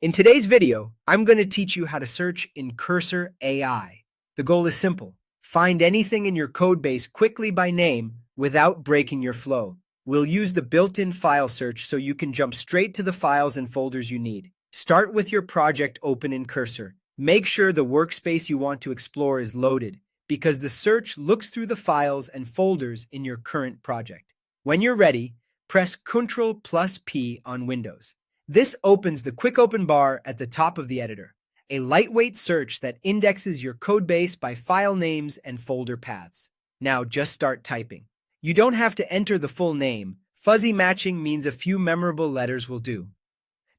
In today's video, I'm going to teach you how to search in Cursor AI. The goal is simple. Find anything in your codebase quickly by name without breaking your flow. We'll use the built-in file search so you can jump straight to the files and folders you need. Start with your project open in Cursor. Make sure the workspace you want to explore is loaded, because the search looks through the files and folders in your current project. When you're ready, press Ctrl+P on Windows. This opens the Quick Open bar at the top of the editor, a lightweight search that indexes your codebase by file names and folder paths. Now just start typing. You don't have to enter the full name. Fuzzy matching means a few memorable letters will do.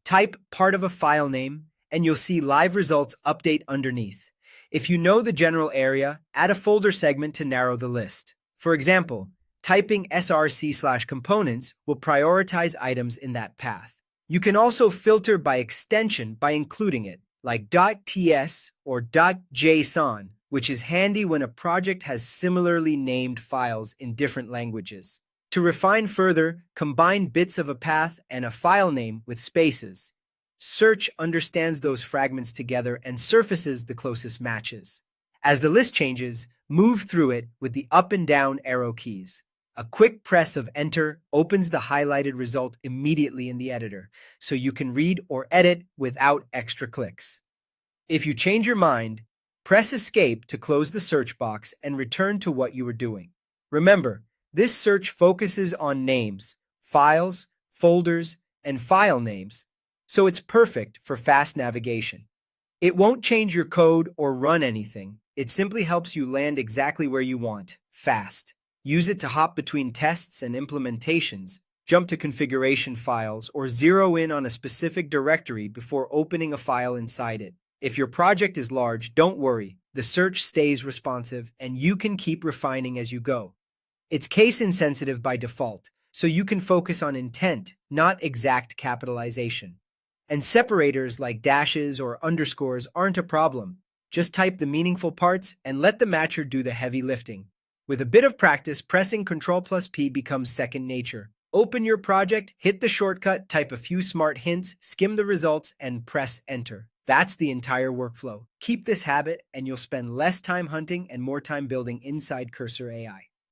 Type part of a file name, and you'll see live results update underneath. If you know the general area, add a folder segment to narrow the list. For example, typing src/components will prioritize items in that path. You can also filter by extension by including it, like .ts or .json, which is handy when a project has similarly named files in different languages. To refine further, combine bits of a path and a file name with spaces. Search understands those fragments together and surfaces the closest matches. As the list changes, move through it with the up and down arrow keys. A quick press of Enter opens the highlighted result immediately in the editor, so you can read or edit without extra clicks. If you change your mind, press Escape to close the search box and return to what you were doing. Remember, this search focuses on names, files, folders, and file names, so it's perfect for fast navigation. It won't change your code or run anything. It simply helps you land exactly where you want, fast. Use it to hop between tests and implementations, jump to configuration files, or zero in on a specific directory before opening a file inside it. If your project is large, don't worry. The search stays responsive, and you can keep refining as you go. It's case-insensitive by default, so you can focus on intent, not exact capitalization. And separators like dashes or underscores aren't a problem. Just type the meaningful parts and let the matcher do the heavy lifting. With a bit of practice, pressing Ctrl+P becomes second nature. Open your project, hit the shortcut, type a few smart hints, skim the results, and press Enter. That's the entire workflow. Keep this habit, and you'll spend less time hunting and more time building inside Cursor AI.